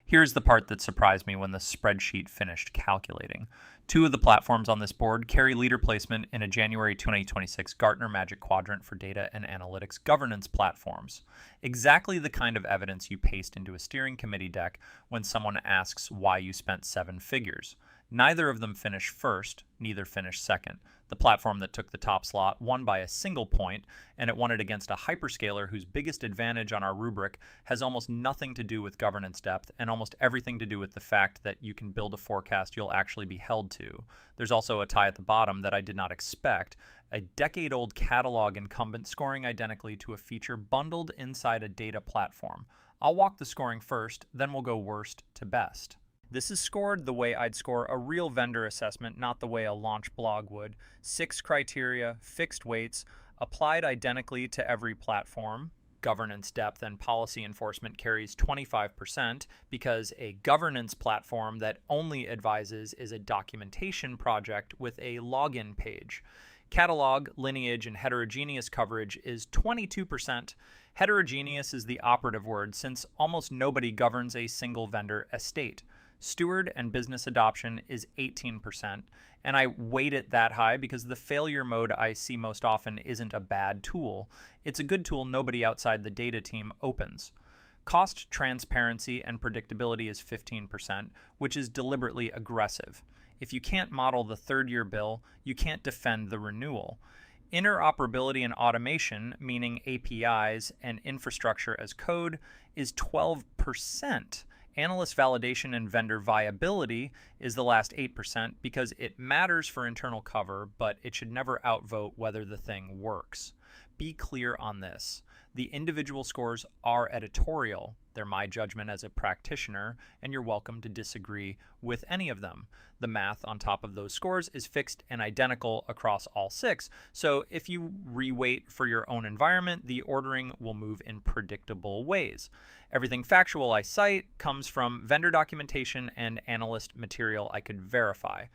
Here's the part that surprised me when the spreadsheet finished calculating. Two of the platforms on this board carry leader placement in a January 2026 Gartner Magic Quadrant for data and analytics governance platforms. Exactly the kind of evidence you paste into a steering committee deck when someone asks why you spent seven figures. Neither of them finished first, neither finished second. The platform that took the top slot won by a single point, and it won it against a hyperscaler whose biggest advantage on our rubric has almost nothing to do with governance depth and almost everything to do with the fact that you can build a forecast you'll actually be held to. There's also a tie at the bottom that I did not expect, a decade-old catalog incumbent scoring identically to a feature bundled inside a data platform. I'll walk the scoring first, then we'll go worst to best. This is scored the way I'd score a real vendor assessment, not the way a launch blog would. 6 criteria, fixed weights, applied identically to every platform. Governance depth and policy enforcement carries 25% because a governance platform that only advises is a documentation project with a login page. Catalog, lineage, and heterogeneous coverage is 22%. Heterogeneous is the operative word since almost nobody governs a single vendor estate. Steward and business adoption is 18%, and I weight it that high because the failure mode I see most often isn't a bad tool. It's a good tool nobody outside the data team opens. Cost, transparency, and predictability is 15%, which is deliberately aggressive. If you can't model the third-year bill, you can't defend the renewal. Interoperability and automation, meaning APIs and infrastructure as code, is 12%. Analyst validation and vendor viability is the last 8% because it matters for internal cover, but it should never outvote whether the thing works. Be clear on this. The individual scores are editorial. They're my judgment as a practitioner, and you're welcome to disagree with any of them. The math on top of those scores is fixed and identical across all 6, so if you reweight for your own environment, the ordering will move in predictable ways. Everything factual I cite comes from vendor documentation and analyst material I could verify.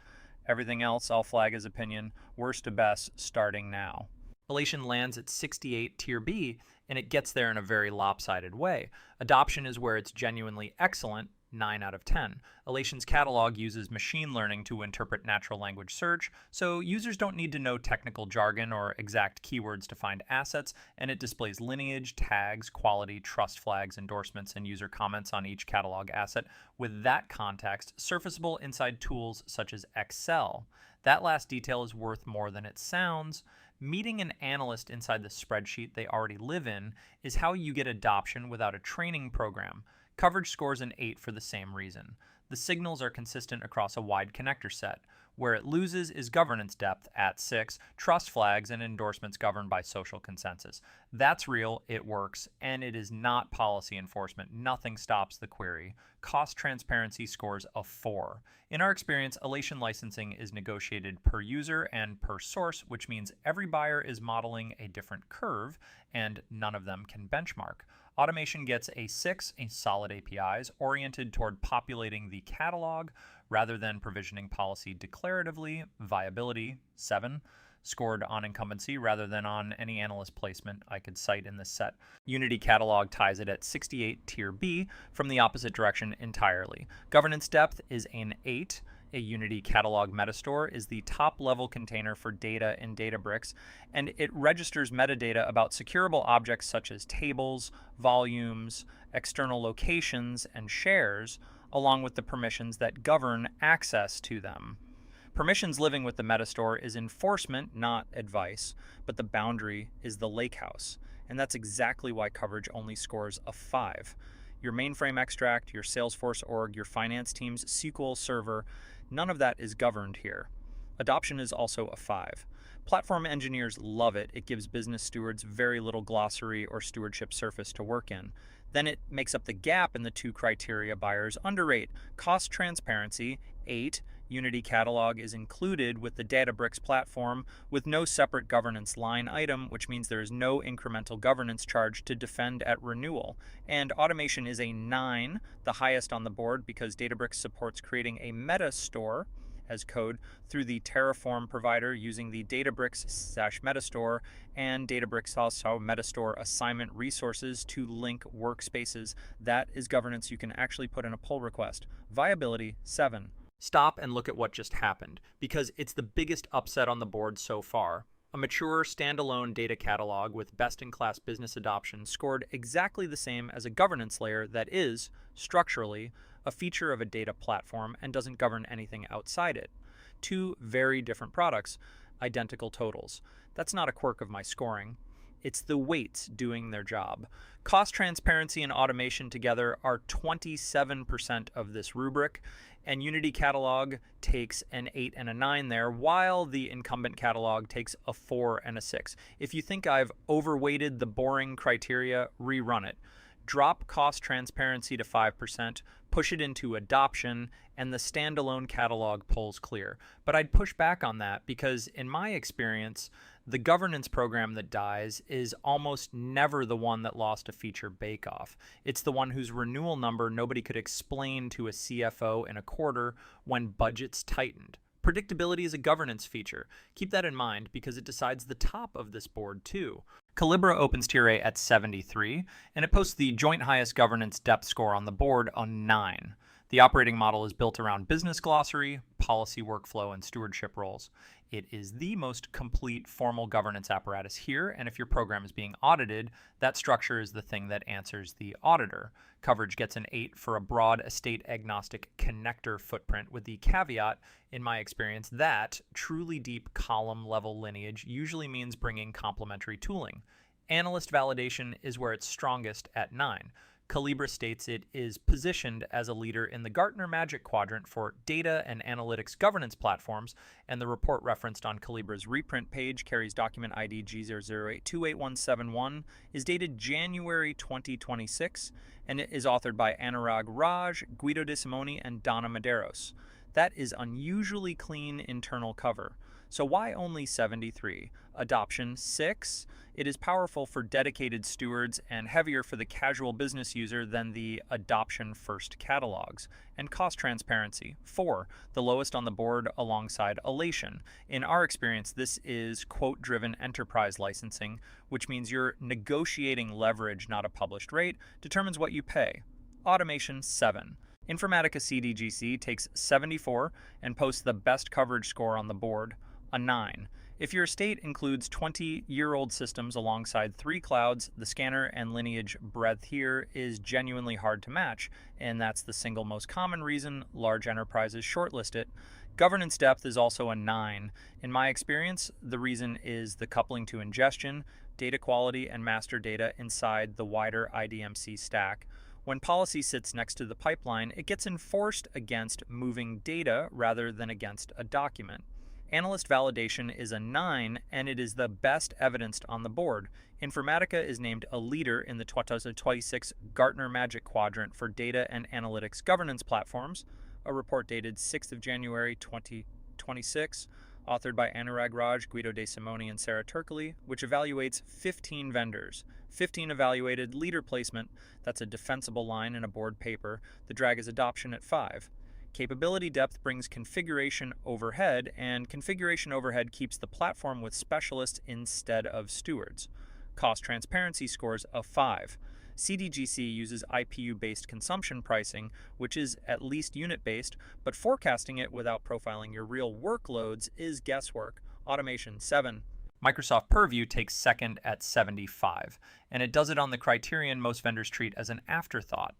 Everything else I'll flag as opinion, worst to best, starting now. Alation lands at 68 tier B, and it gets there in a very lopsided way. Adoption is where it's genuinely excellent, 9 out of 10. Alation's catalog uses machine learning to interpret natural language search, so users don't need to know technical jargon or exact keywords to find assets, and it displays lineage, tags, quality, trust flags, endorsements, and user comments on each catalog asset with that context surfaceable inside tools such as Excel. That last detail is worth more than it sounds. Meeting an analyst inside the spreadsheet they already live in is how you get adoption without a training program. Coverage scores an 8 for the same reason. The signals are consistent across a wide connector set. Where it loses is governance depth at 6, trust flags and endorsements governed by social consensus. That's real, it works, and it is not policy enforcement. Nothing stops the query. Cost transparency scores a 4. In our experience, Alation licensing is negotiated per user and per source, which means every buyer is modeling a different curve, and none of them can benchmark. Automation gets a 6, a solid APIs, oriented toward populating the catalog rather than provisioning policy declaratively. Viability, 7, scored on incumbency rather than on any analyst placement I could cite in this set. Unity Catalog ties it at 68 tier B from the opposite direction entirely. Governance depth is an 8. A Unity Catalog Metastore is the top-level container for data in Databricks, and it registers metadata about securable objects such as tables, volumes, external locations, and shares, along with the permissions that govern access to them. Permissions living with the Metastore is enforcement, not advice, but the boundary is the lakehouse, and that's exactly why coverage only scores a 5. Your mainframe extract, your Salesforce org, your finance team's SQL server, none of that is governed here. Adoption is also a 5. Platform engineers love it. It gives business stewards very little glossary or stewardship surface to work in. Then it makes up the gap in the 2 criteria buyers underrate. Cost transparency, 8. Unity Catalog is included with the Databricks platform with no separate governance line item, which means there is no incremental governance charge to defend at renewal. And automation is a 9, the highest on the board because Databricks supports creating a meta store as code through the Terraform provider using the Databricks/Metastore and Databricks also Metastore assignment resources to link workspaces. That is governance you can actually put in a pull request. Viability 7. Stop and look at what just happened, because it's the biggest upset on the board so far. A mature, standalone data catalog with best-in-class business adoption scored exactly the same as a governance layer that is, structurally, a feature of a data platform and doesn't govern anything outside it. Two very different products, identical totals. That's not a quirk of my scoring. It's the weights doing their job. Cost transparency and automation together are 27% of this rubric, and Unity Catalog takes an 8 and a 9 there, while the incumbent catalog takes a 4 and a 6. If you think I've overweighted the boring criteria, rerun it. Drop cost transparency to 5%, push it into adoption, and the standalone catalog pulls clear. But I'd push back on that because, in my experience, the governance program that dies is almost never the one that lost a feature bake-off. It's the one whose renewal number nobody could explain to a CFO in a quarter when budgets tightened. Predictability is a governance feature. Keep that in mind because it decides the top of this board too. Collibra opens tier A at 73, and it posts the joint highest governance depth score on the board on 9. The operating model is built around business glossary, policy workflow, and stewardship roles. It is the most complete formal governance apparatus here, and if your program is being audited, that structure is the thing that answers the auditor. Coverage gets an 8 for a broad estate-agnostic connector footprint, with the caveat, in my experience, that truly deep column-level lineage usually means bringing complementary tooling. Analyst validation is where it's strongest at 9. Collibra states it is positioned as a leader in the Gartner Magic Quadrant for data and analytics governance platforms, and the report referenced on Collibra's reprint page carries document ID G008287171, is dated January 2026, and it is authored by Anurag Raj, Guido De Simone, and Donna Medeiros. That is unusually clean internal cover. So why only 73? Adoption 6. It is powerful for dedicated stewards and heavier for the casual business user than the adoption first catalogs. And cost transparency 4, the lowest on the board alongside Alation. In our experience, this is quote-driven enterprise licensing, which means you're negotiating leverage, not a published rate, determines what you pay. Automation 7. Informatica CDGC takes 74 and posts the best coverage score on the board, a 9. If your estate includes 20-year-old systems alongside 3 clouds, the scanner and lineage breadth here is genuinely hard to match, and that's the single most common reason large enterprises shortlist it. Governance depth is also a 9. In my experience, the reason is the coupling to ingestion, data quality, and master data inside the wider IDMC stack. When policy sits next to the pipeline, it gets enforced against moving data rather than against a document. Analyst validation is a 9, and it is the best evidenced on the board. Informatica is named a leader in the 2026 Gartner Magic Quadrant for data and analytics governance platforms, a report dated 6th of January 2026, authored by Anurag Raj, Guido De Simone, and Sarah Turkley, which evaluates 15 vendors. 15 evaluated, leader placement, that's a defensible line in a board paper. The drag is adoption at 5. Capability depth brings configuration overhead, and configuration overhead keeps the platform with specialists instead of stewards. Cost transparency scores a 5. CDGC uses IPU-based consumption pricing, which is at least unit-based, but forecasting it without profiling your real workloads is guesswork. Automation 7. Microsoft Purview takes second at 75, and it does it on the criterion most vendors treat as an afterthought.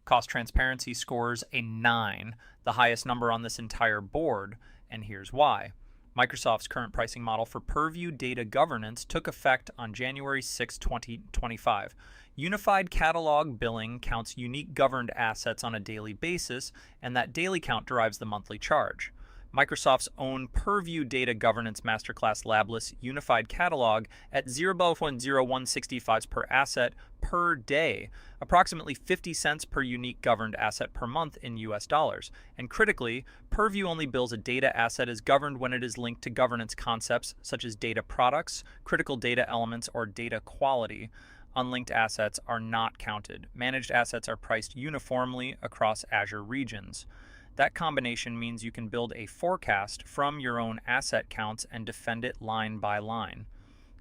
Cost transparency scores a 9, the highest number on this entire board, and here's why. Microsoft's current pricing model for Purview data governance took effect on January 6, 2025. Unified catalog billing counts unique governed assets on a daily basis, and that daily count derives the monthly charge. Microsoft's own Purview Data Governance Masterclass Labless Unified Catalog at 0.0165 per asset per day, approximately 50 cents per unique governed asset per month in US dollars. And critically, Purview only bills a data asset as governed when it is linked to governance concepts such as data products, critical data elements, or data quality. Unlinked assets are not counted. Managed assets are priced uniformly across Azure regions. That combination means you can build a forecast from your own asset counts and defend it line by line.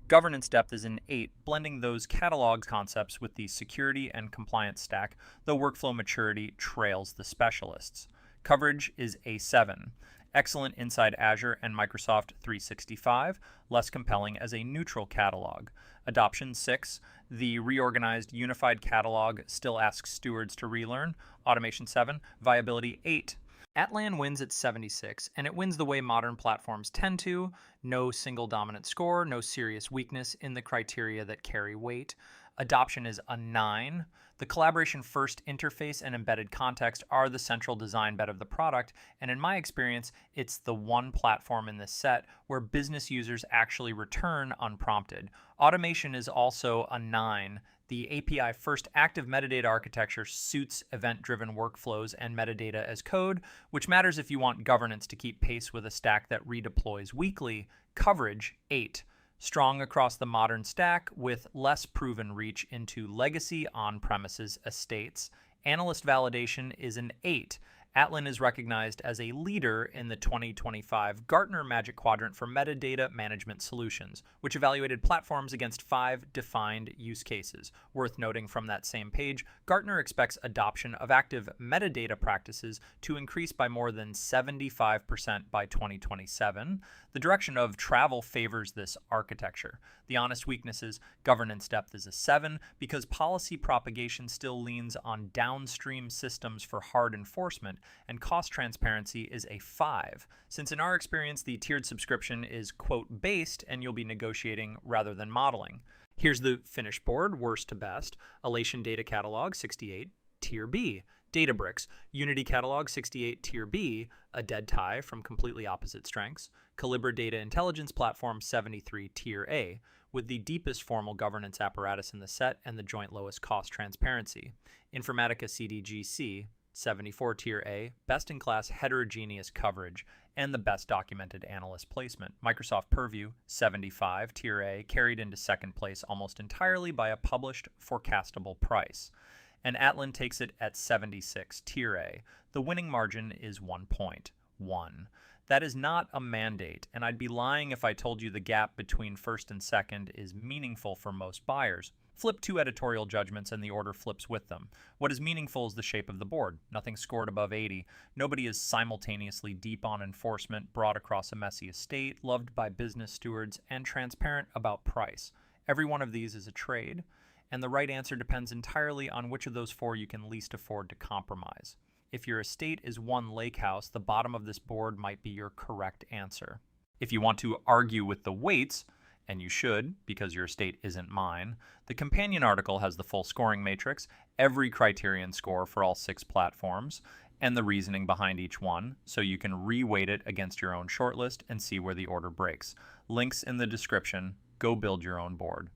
Governance depth is an 8, blending those catalog concepts with the security and compliance stack, though workflow maturity trails the specialists. Coverage is a 7. Excellent inside Azure and Microsoft 365, less compelling as a neutral catalog. Adoption 6. The reorganized unified catalog still asks stewards to relearn. Automation 7. Viability 8. Atlan wins at 76, and it wins the way modern platforms tend to. No single dominant score, no serious weakness in the criteria that carry weight. Adoption is a 9. The collaboration first interface and embedded context are the central design bet of the product, and in my experience, it's the one platform in this set where business users actually return unprompted. Automation is also a 9. The API first active metadata architecture suits event-driven workflows and metadata as code, which matters if you want governance to keep pace with a stack that redeploys weekly. Coverage 8. Strong across the modern stack with less proven reach into legacy on-premises estates. Analyst validation is an 8. Atlan is recognized as a leader in the 2025 Gartner Magic Quadrant for Metadata Management Solutions, which evaluated platforms against 5 defined use cases. Worth noting from that same page, Gartner expects adoption of active metadata practices to increase by more than 75% by 2027. The direction of travel favors this architecture. The honest weaknesses, governance depth is a 7 because policy propagation still leans on downstream systems for hard enforcement, and cost transparency is a 5, since in our experience the tiered subscription is quote based and you'll be negotiating rather than modeling. Here's the finished board, worst to best. Alation Data Catalog 68, Tier B. Databricks, Unity Catalog 68 Tier B, a dead tie from completely opposite strengths. Collibra Data Intelligence Platform 73 Tier A, with the deepest formal governance apparatus in the set and the joint lowest cost transparency. Informatica CDGC 74 Tier A, best-in-class heterogeneous coverage, and the best documented analyst placement. Microsoft Purview 75 Tier A, carried into second place almost entirely by a published forecastable price. And Atlan takes it at 76 Tier A. The winning margin is 1.1. That is not a mandate, and I'd be lying if I told you the gap between first and second is meaningful for most buyers. Flip 2 editorial judgments and the order flips with them. What is meaningful is the shape of the board. Nothing scored above 80. Nobody is simultaneously deep on enforcement, broad across a messy estate, loved by business stewards, and transparent about price. Every one of these is a trade, and the right answer depends entirely on which of those 4 you can least afford to compromise. If your estate is one lake house, the bottom of this board might be your correct answer. If you want to argue with the weights, and you should, because your estate isn't mine, the companion article has the full scoring matrix, every criterion score for all 6 platforms, and the reasoning behind each one, so you can re-weight it against your own shortlist and see where the order breaks. Links in the description. Go build your own board.